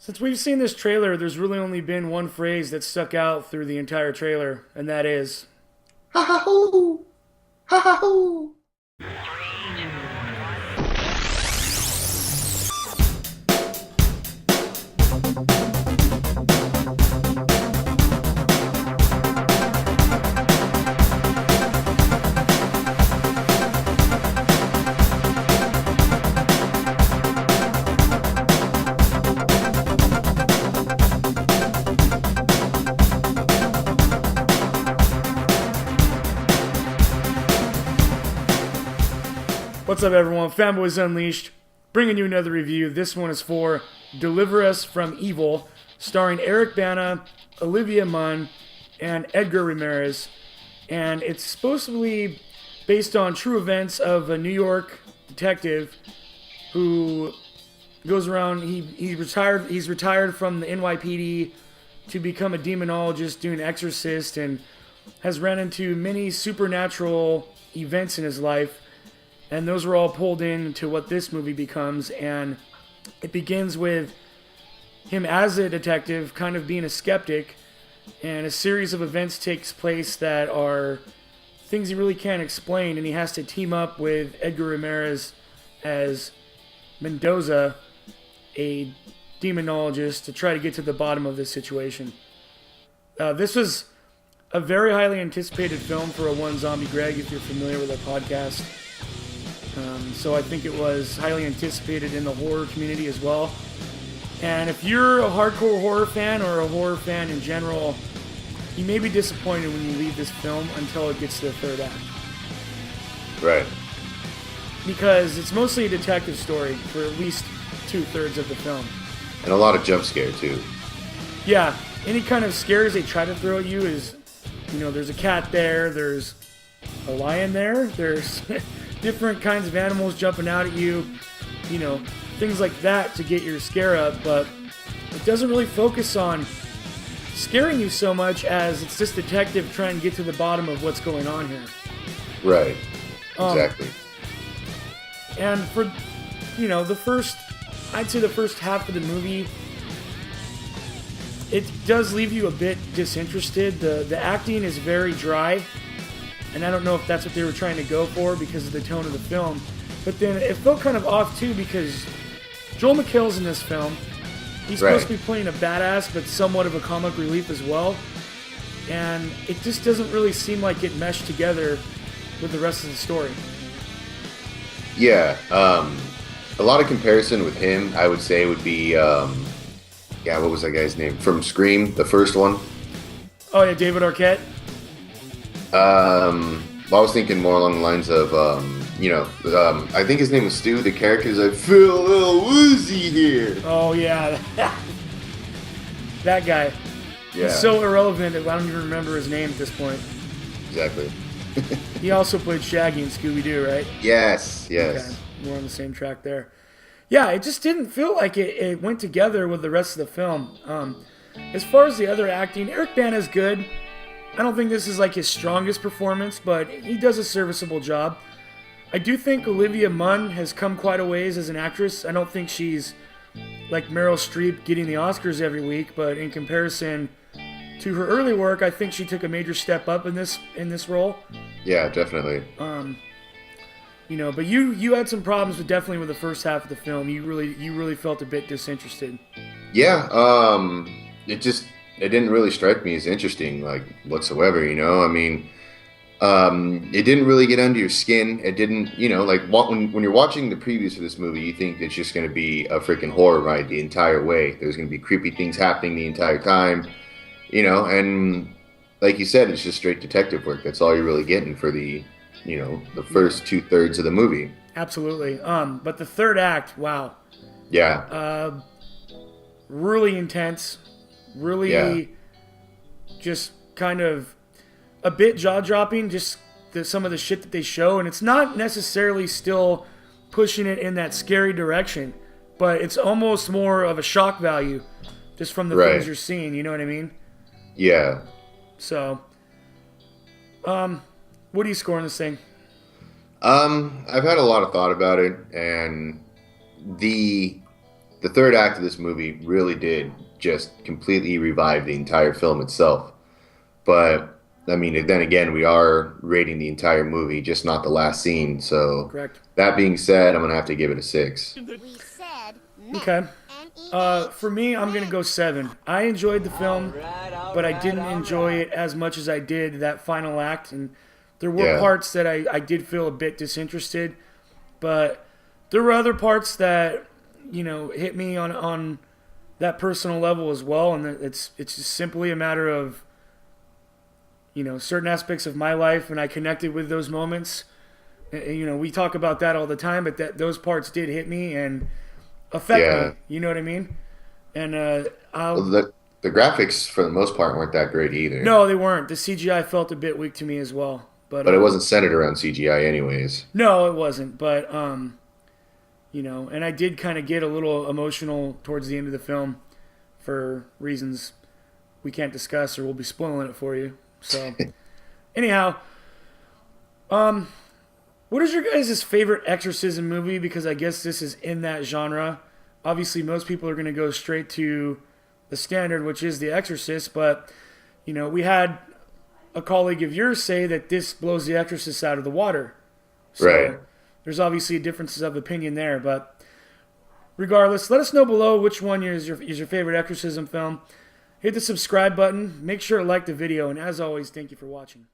Since we've seen this trailer, there's really only been one phrase that stuck out through the entire trailer, and that is, Ha ha hoo! Ha ha hoo! what's up everyone, Fanboys Unleashed, bringing you another review. This one is for Deliver Us from Evil, starring Eric Bana, Olivia Munn, and Edgar Ramirez. And it's supposed to be based on true events of a New York detective who goes around, he's retired from the NYPD to become a demonologist doing Exorcist, and has ran into many supernatural events in his life, and those were all pulled into what this movie becomes. And it begins with him as a detective kind of being a skeptic, and a series of events takes place that are things he really can't explain, and he has to team up with Edgar Ramirez as Mendoza, a demonologist, to try to get to the bottom of this situation. This was a very highly anticipated film for a One Zombie Greg, if you're familiar with our podcast. So I think it was highly anticipated in the horror community as well. And if you're a hardcore horror fan or a horror fan in general, you may be disappointed when you leave this film until it gets to the third act. Right. Because it's mostly a detective story for at least 2/3 of the film. And a lot of jump scare, too. Yeah, any kind of scares they try to throw at you is, there's a cat there, there's a lion there, there's different kinds of animals jumping out at you, things like that to get your scare up, but it doesn't really focus on scaring you so much as it's this detective trying to get to the bottom of what's going on here. Right. Exactly. And for, I'd say the first half of the movie, it does leave you a bit disinterested. The acting is very dry, and I don't know if that's what they were trying to go for because of the tone of the film. But then it felt kind of off too, because Joel McHale's in this film. He's supposed to be playing a badass, but somewhat of a comic relief as well. And it just doesn't really seem like it meshed together with the rest of the story. Yeah. A lot of comparison with him, I would say, would be, what was that guy's name? From Scream, the first one. Oh, yeah, David Arquette? I was thinking more along the lines of, I think his name was Stu. The character is like, feel a little woozy here. Oh, yeah. That guy. Yeah. He's so irrelevant that I don't even remember his name at this point. Exactly. He also played Shaggy in Scooby-Doo, right? Yes. Okay. We're on the same track there. Yeah, it just didn't feel like it went together with the rest of the film. As far as the other acting, Eric Bana is good. I don't think this is like his strongest performance, but he does a serviceable job. I do think Olivia Munn has come quite a ways as an actress. I don't think she's like Meryl Streep getting the Oscars every week, but in comparison to her early work, I think she took a major step up in this role. Yeah, definitely. But you had some problems with the first half of the film. You really felt a bit disinterested. Yeah, it didn't really strike me as interesting, like, whatsoever, I mean, it didn't really get under your skin. It didn't, when you're watching the previews for this movie, you think it's just going to be a freaking horror ride the entire way. There's going to be creepy things happening the entire time, and like you said, it's just straight detective work. That's all you're really getting for the first 2/3 of the movie. Absolutely. But the third act, wow. Yeah. Really intense. Really just kind of a bit jaw-dropping, just some of the shit that they show. And it's not necessarily still pushing it in that scary direction, but it's almost more of a shock value just from the things you're seeing. You know what I mean? Yeah. So, what are you scoring this thing? I've had a lot of thought about it, and the the third act of this movie really did just completely revive the entire film itself. But I mean, then again, we are rating the entire movie, just not the last scene. So Correct. that being said, I'm gonna have to give it a 6. We said Okay. MEH. For me, I'm going to go 7. I enjoyed the film, but I didn't enjoy it as much as I did that final act. And there were Yeah. parts that I did feel a bit disinterested, but there were other parts that, hit me on that personal level as well. And it's just simply a matter of, certain aspects of my life, and I connected with those moments. And, we talk about that all the time, but those parts did hit me and affect Yeah. me. You know what I mean? And Well, the graphics for the most part weren't that great either. no, they weren't. The CGI felt a bit weak to me as well. But But it wasn't centered around CGI anyways. no, it wasn't. But and I did kind of get a little emotional towards the end of the film for reasons we can't discuss, or we'll be spoiling it for you. So, anyhow, what is your guys' favorite exorcism movie? Because I guess this is in that genre. Obviously, most people are going to go straight to the standard, which is The Exorcist. But, we had a colleague of yours say that this blows The Exorcist out of the water. So Right. there's obviously differences of opinion there. But regardless, let us know below which one is your favorite exorcism film. Hit the subscribe button. Make sure to like the video. And as always, thank you for watching.